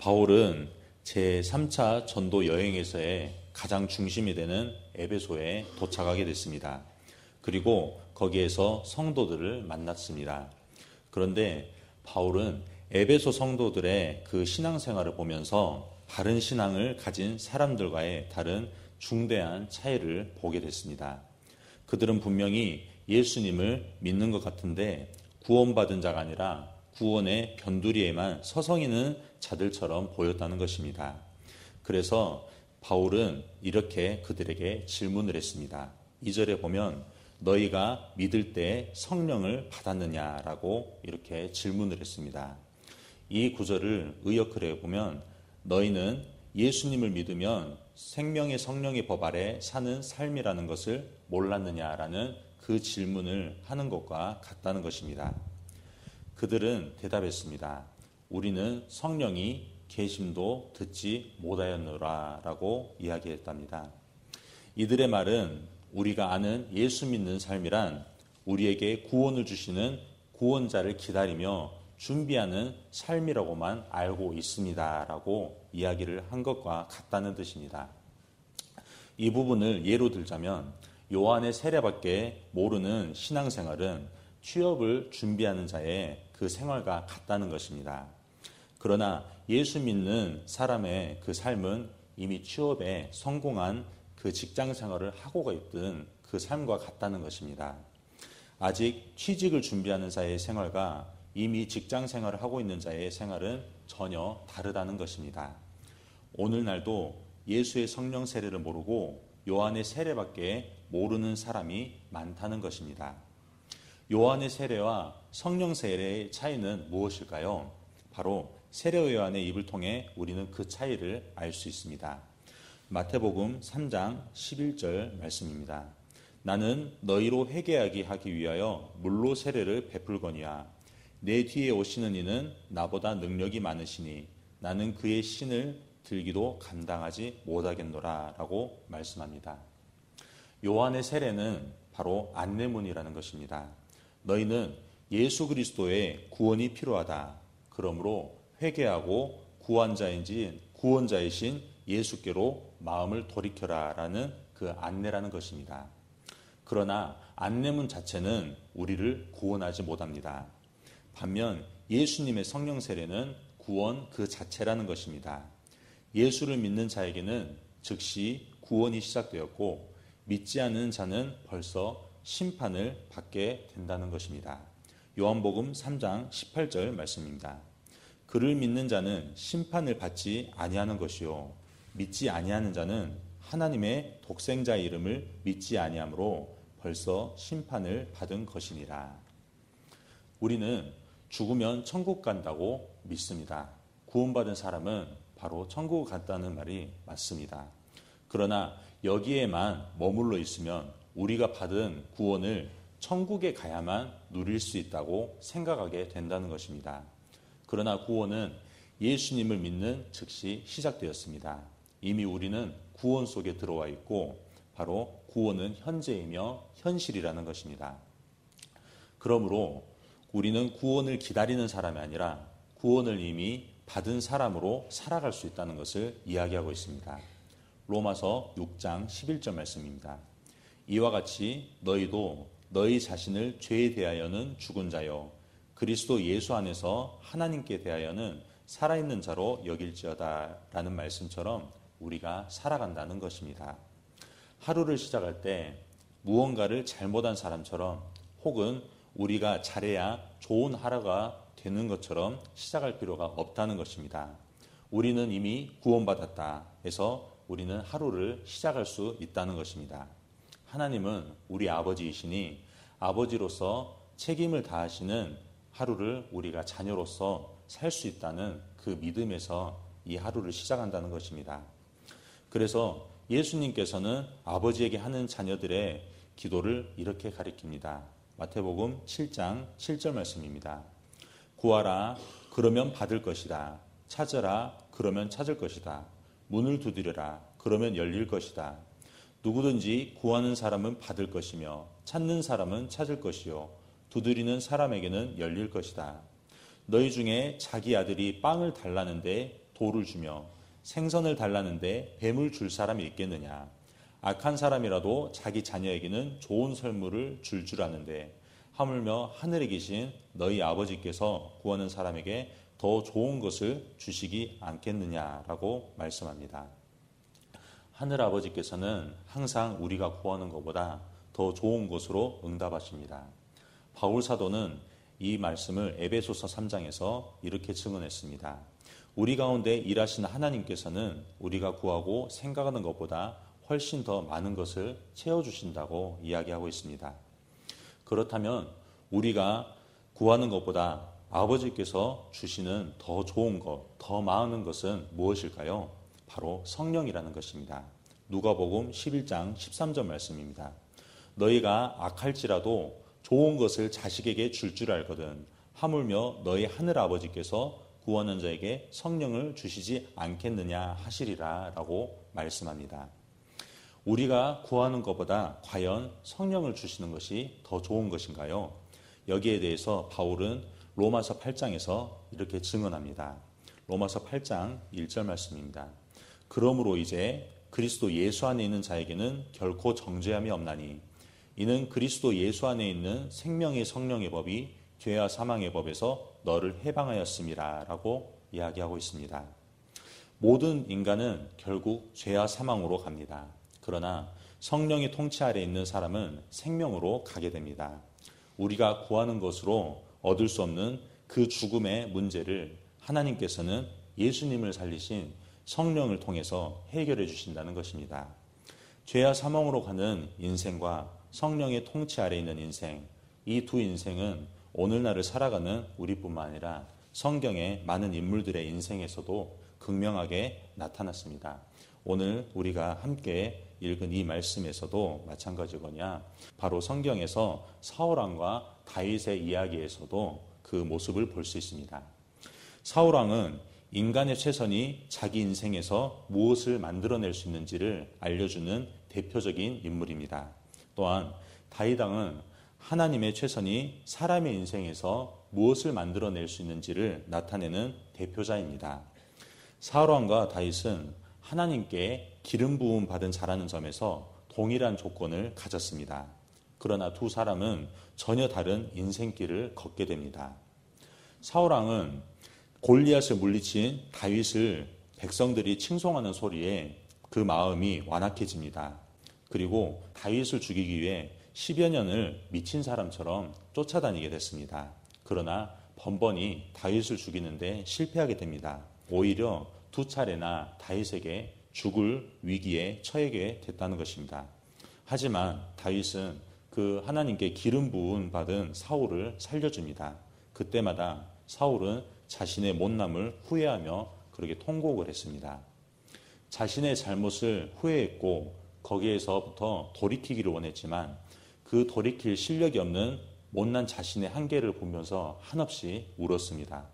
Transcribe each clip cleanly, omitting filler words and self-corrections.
바울은 제3차 전도 여행에서의 가장 중심이 되는 에베소에 도착하게 됐습니다. 그리고 거기에서 성도들을 만났습니다. 그런데 바울은 에베소 성도들의 그 신앙생활을 보면서 바른 신앙을 가진 사람들과의 다른 중대한 차이를 보게 됐습니다. 그들은 분명히 예수님을 믿는 것 같은데 구원받은 자가 아니라 구원의 변두리에만 서성이는 자들처럼 보였다는 것입니다. 그래서 바울은 이렇게 그들에게 질문을 했습니다. 2절에 보면 너희가 믿을 때 성령을 받았느냐라고 이렇게 질문을 했습니다. 이 구절을 의역을 해보면 너희는 예수님을 믿으면 생명의 성령의 법 아래 사는 삶이라는 것을 몰랐느냐라는 그 질문을 하는 것과 같다는 것입니다. 그들은 대답했습니다. 우리는 성령이 계심도 듣지 못하였노라 라고 이야기했답니다. 이들의 말은 우리가 아는 예수 믿는 삶이란 우리에게 구원을 주시는 구원자를 기다리며 준비하는 삶이라고만 알고 있습니다 라고 이야기를 한 것과 같다는 뜻입니다. 이 부분을 예로 들자면 요한의 세례밖에 모르는 신앙생활은 취업을 준비하는 자의 그 생활과 같다는 것입니다. 그러나 예수 믿는 사람의 그 삶은 이미 취업에 성공한 그 직장 생활을 하고 있던 그 삶과 같다는 것입니다. 아직 취직을 준비하는 자의 생활과 이미 직장 생활을 하고 있는 자의 생활은 전혀 다르다는 것입니다. 오늘날도 예수의 성령 세례를 모르고 요한의 세례밖에 모르는 사람이 많다는 것입니다. 요한의 세례와 성령 세례의 차이는 무엇일까요? 바로 세례 요한의 입을 통해 우리는 그 차이를 알 수 있습니다. 마태복음 3장 11절 말씀입니다. 나는 너희로 회개하게 하기 위하여 물로 세례를 베풀거니와 내 뒤에 오시는 이는 나보다 능력이 많으시니 나는 그의 신을 들기도 감당하지 못하겠노라 라고 말씀합니다. 요한의 세례는 바로 안내문이라는 것입니다. 너희는 예수 그리스도의 구원이 필요하다. 그러므로 회개하고 구원자이신 예수께로 마음을 돌이켜라 라는 그 안내라는 것입니다. 그러나 안내문 자체는 우리를 구원하지 못합니다. 반면 예수님의 성령 세례는 구원 그 자체라는 것입니다. 예수를 믿는 자에게는 즉시 구원이 시작되었고 믿지 않는 자는 벌써 심판을 받게 된다는 것입니다. 요한복음 3장 18절 말씀입니다. 그를 믿는 자는 심판을 받지 아니하는 것이요 믿지 아니하는 자는 하나님의 독생자의 이름을 믿지 아니하므로 벌써 심판을 받은 것이니라. 우리는 죽으면 천국 간다고 믿습니다. 구원받은 사람은 바로 천국 간다는 말이 맞습니다. 그러나 여기에만 머물러 있으면 우리가 받은 구원을 천국에 가야만 누릴 수 있다고 생각하게 된다는 것입니다. 그러나 구원은 예수님을 믿는 즉시 시작되었습니다. 이미 우리는 구원 속에 들어와 있고 바로 구원은 현재이며 현실이라는 것입니다. 그러므로 우리는 구원을 기다리는 사람이 아니라 구원을 이미 받은 사람으로 살아갈 수 있다는 것을 이야기하고 있습니다. 로마서 6장 11절 말씀입니다. 이와 같이 너희도 너희 자신을 죄에 대하여는 죽은 자요 그리스도 예수 안에서 하나님께 대하여는 살아있는 자로 여길지어다 라는 말씀처럼 우리가 살아간다는 것입니다. 하루를 시작할 때 무언가를 잘못한 사람처럼 혹은 우리가 잘해야 좋은 하루가 되는 것처럼 시작할 필요가 없다는 것입니다. 우리는 이미 구원받았다 해서 우리는 하루를 시작할 수 있다는 것입니다. 하나님은 우리 아버지이시니 아버지로서 책임을 다하시는 하루를 우리가 자녀로서 살 수 있다는 그 믿음에서 이 하루를 시작한다는 것입니다. 그래서 예수님께서는 아버지에게 하는 자녀들의 기도를 이렇게 가리킵니다. 마태복음 7장 7절 말씀입니다. 구하라 그러면 받을 것이다. 찾으라 그러면 찾을 것이다. 문을 두드려라 그러면 열릴 것이다. 누구든지 구하는 사람은 받을 것이며 찾는 사람은 찾을 것이요 두드리는 사람에게는 열릴 것이다. 너희 중에 자기 아들이 빵을 달라는데 돌을 주며 생선을 달라는데 뱀을 줄 사람이 있겠느냐. 악한 사람이라도 자기 자녀에게는 좋은 선물을 줄 아는데 하물며 하늘에 계신 너희 아버지께서 구하는 사람에게 더 좋은 것을 주시기 않겠느냐라고 말씀합니다. 하늘 아버지께서는 항상 우리가 구하는 것보다 더 좋은 것으로 응답하십니다. 바울 사도는 이 말씀을 에베소서 3장에서 이렇게 증언했습니다. 우리 가운데 일하시는 하나님께서는 우리가 구하고 생각하는 것보다 훨씬 더 많은 것을 채워주신다고 이야기하고 있습니다. 그렇다면 우리가 구하는 것보다 아버지께서 주시는 더 좋은 것, 더 많은 것은 무엇일까요? 바로 성령이라는 것입니다. 누가복음 11장 13절 말씀입니다. 너희가 악할지라도 좋은 것을 자식에게 줄 알거든 하물며 너희 하늘 아버지께서 구하는 자에게 성령을 주시지 않겠느냐 하시리라 라고 말씀합니다. 우리가 구하는 것보다 과연 성령을 주시는 것이 더 좋은 것인가요? 여기에 대해서 바울은 로마서 8장에서 이렇게 증언합니다. 로마서 8장 1절 말씀입니다. 그러므로 이제 그리스도 예수 안에 있는 자에게는 결코 정죄함이 없나니 이는 그리스도 예수 안에 있는 생명의 성령의 법이 죄와 사망의 법에서 너를 해방하였음이라 라고 이야기하고 있습니다. 모든 인간은 결국 죄와 사망으로 갑니다. 그러나 성령의 통치 아래 있는 사람은 생명으로 가게 됩니다. 우리가 구하는 것으로 얻을 수 없는 그 죽음의 문제를 하나님께서는 예수님을 살리신 성령을 통해서 해결해 주신다는 것입니다. 죄와 사망으로 가는 인생과 성령의 통치 아래 있는 인생, 이 두 인생은 오늘날을 살아가는 우리뿐만 아니라 성경의 많은 인물들의 인생에서도 극명하게 나타났습니다. 오늘 우리가 함께 읽은 이 말씀에서도 마찬가지거냐, 바로 성경에서 사울왕과 다윗의 이야기에서도 그 모습을 볼 수 있습니다. 사울왕은 인간의 최선이 자기 인생에서 무엇을 만들어낼 수 있는지를 알려주는 대표적인 인물입니다. 또한 다윗 왕은 하나님의 최선이 사람의 인생에서 무엇을 만들어낼 수 있는지를 나타내는 대표자입니다. 사울왕과 다윗은 하나님께 기름 부음 받은 자라는 점에서 동일한 조건을 가졌습니다. 그러나 두 사람은 전혀 다른 인생길을 걷게 됩니다. 사울왕은 골리앗을 물리친 다윗을 백성들이 칭송하는 소리에 그 마음이 완악해집니다. 그리고 다윗을 죽이기 위해 10여 년을 미친 사람처럼 쫓아다니게 됐습니다. 그러나 번번이 다윗을 죽이는데 실패하게 됩니다. 오히려 두 차례나 다윗에게 죽을 위기에 처하게 됐다는 것입니다. 하지만 다윗은 그 하나님께 기름 부음 받은 사울을 살려줍니다. 그때마다 사울은 자신의 못남을 후회하며 그렇게 통곡을 했습니다. 자신의 잘못을 후회했고 거기에서부터 돌이키기를 원했지만 그 돌이킬 실력이 없는 못난 자신의 한계를 보면서 한없이 울었습니다.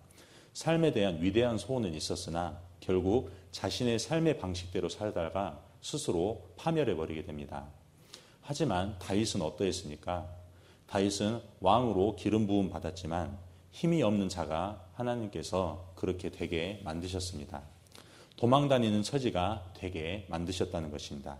삶에 대한 위대한 소원은 있었으나 결국 자신의 삶의 방식대로 살다가 스스로 파멸해버리게 됩니다. 하지만 다윗은 어떠했습니까? 다윗은 왕으로 기름 부음 받았지만 힘이 없는 자가 하나님께서 그렇게 되게 만드셨습니다. 도망다니는 처지가 되게 만드셨다는 것입니다.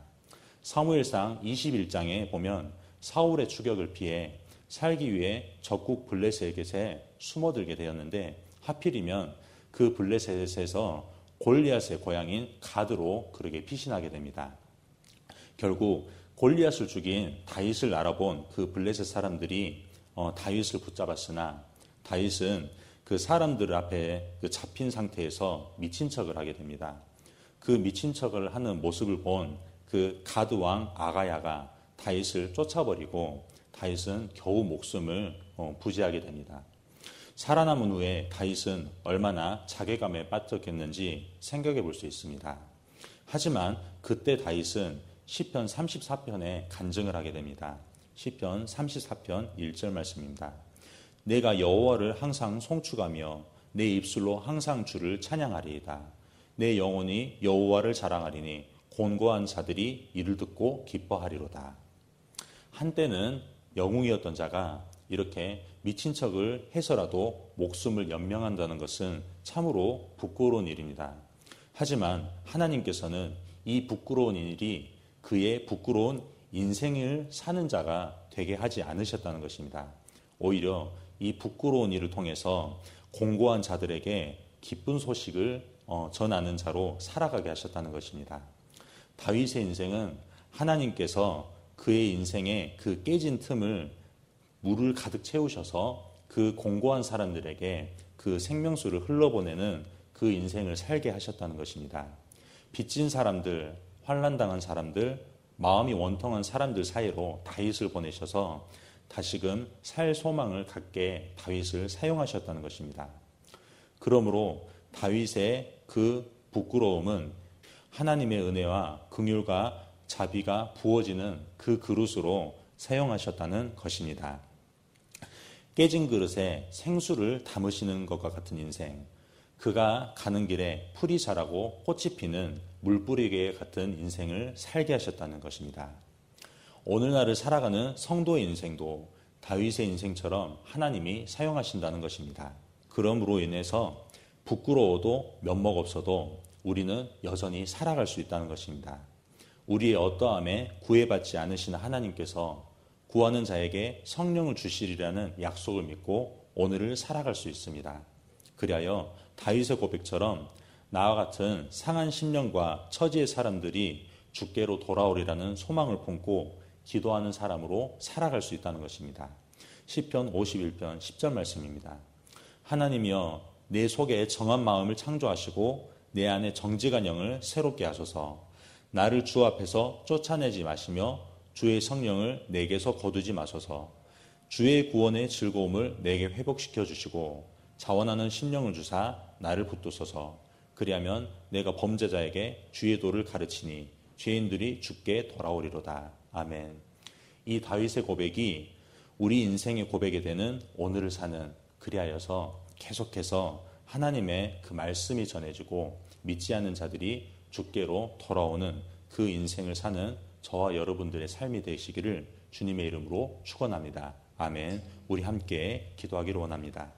사무엘상 21장에 보면 사울의 추격을 피해 살기 위해 적국 블레셋에 숨어들게 되었는데 하필이면 그 블레셋에서 골리앗의 고향인 가드로 그렇게 피신하게 됩니다. 결국 골리앗을 죽인 다윗을 알아본 그 블레셋 사람들이 다윗을 붙잡았으나 다윗은 그 사람들 앞에 그 잡힌 상태에서 미친 척을 하게 됩니다. 그 미친 척을 하는 모습을 본 그 가드 왕 아가야가 다윗을 쫓아버리고 다윗은 겨우 목숨을 부지하게 됩니다. 살아남은 후에 다윗은 얼마나 자괴감에 빠졌겠는지 생각해 볼 수 있습니다. 하지만 그때 다윗은 시편 34편에 간증을 하게 됩니다. 시편 34편 1절 말씀입니다. 내가 여호와를 항상 송축하며 내 입술로 항상 주를 찬양하리이다. 내 영혼이 여호와를 자랑하리니 곤고한 자들이 이를 듣고 기뻐하리로다. 한때는 영웅이었던 자가 이렇게 미친 척을 해서라도 목숨을 연명한다는 것은 참으로 부끄러운 일입니다. 하지만 하나님께서는 이 부끄러운 일이 그의 부끄러운 인생을 사는 자가 되게 하지 않으셨다는 것입니다. 오히려 이 부끄러운 일을 통해서 공고한 자들에게 기쁜 소식을 전하는 자로 살아가게 하셨다는 것입니다. 다윗의 인생은 하나님께서 그의 인생에 그 깨진 틈을 물을 가득 채우셔서 그 공고한 사람들에게 그 생명수를 흘러보내는 그 인생을 살게 하셨다는 것입니다. 빚진 사람들, 환난당한 사람들, 마음이 원통한 사람들 사이로 다윗을 보내셔서 다시금 살 소망을 갖게 다윗을 사용하셨다는 것입니다. 그러므로 다윗의 그 부끄러움은 하나님의 은혜와 긍휼과 자비가 부어지는 그 그릇으로 사용하셨다는 것입니다. 깨진 그릇에 생수를 담으시는 것과 같은 인생, 그가 가는 길에 풀이 자라고 꽃이 피는 물뿌리개 같은 인생을 살게 하셨다는 것입니다. 오늘날을 살아가는 성도의 인생도 다윗의 인생처럼 하나님이 사용하신다는 것입니다. 그러므로 인해서 부끄러워도 면목 없어도 우리는 여전히 살아갈 수 있다는 것입니다. 우리의 어떠함에 구애받지 않으시는 하나님께서 구하는 자에게 성령을 주시리라는 약속을 믿고 오늘을 살아갈 수 있습니다. 그리하여 다윗의 고백처럼 나와 같은 상한 심령과 처지의 사람들이 주께로 돌아오리라는 소망을 품고 기도하는 사람으로 살아갈 수 있다는 것입니다. 시편 51편 10절 말씀입니다. 하나님이여 내 속에 정한 마음을 창조하시고 내 안에 정직한 영을 새롭게 하소서. 나를 주 앞에서 쫓아내지 마시며 주의 성령을 내게서 거두지 마소서. 주의 구원의 즐거움을 내게 회복시켜 주시고 자원하는 심령을 주사 나를 붙드소서. 그리하면 내가 범죄자에게 주의 도를 가르치니 죄인들이 주께 돌아오리로다. 아멘. 이 다윗의 고백이 우리 인생의 고백이 되는 오늘을 사는, 그리하여서 계속해서 하나님의 그 말씀이 전해지고 믿지 않는 자들이 주께로 돌아오는 그 인생을 사는 저와 여러분들의 삶이 되시기를 주님의 이름으로 축원합니다. 아멘. 우리 함께 기도하기를 원합니다.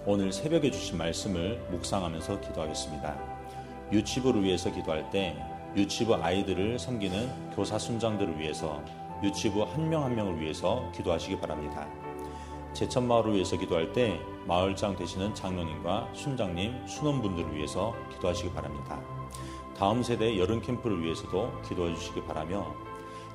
오늘 새벽에 주신 말씀을 묵상하면서 기도하겠습니다. 유치부를 위해서 기도할 때 유치부 아이들을 섬기는 교사 순장들을 위해서, 유치부 한 명 한 명을 위해서 기도하시기 바랍니다. 제천마을을 위해서 기도할 때 마을장 되시는 장로님과 순장님, 순원분들을 위해서 기도하시기 바랍니다. 다음 세대 여름 캠프를 위해서도 기도해 주시기 바라며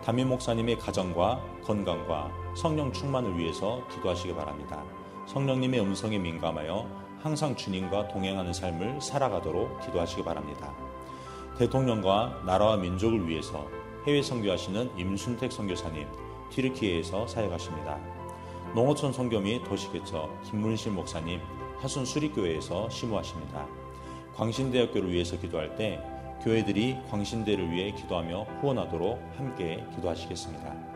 담임 목사님의 가정과 건강과 성령 충만을 위해서 기도하시기 바랍니다. 성령님의 음성에 민감하여 항상 주님과 동행하는 삶을 살아가도록 기도하시기 바랍니다. 대통령과 나라와 민족을 위해서 해외 선교하시는 임순택 선교사님, 튀르키예에서 사역하십니다. 농어촌 선교 및 도시개척 김문실 목사님, 하순 수리교회에서 심우하십니다. 광신대학교를 위해서 기도할 때 교회들이 광신대를 위해 기도하며 후원하도록 함께 기도하시겠습니다.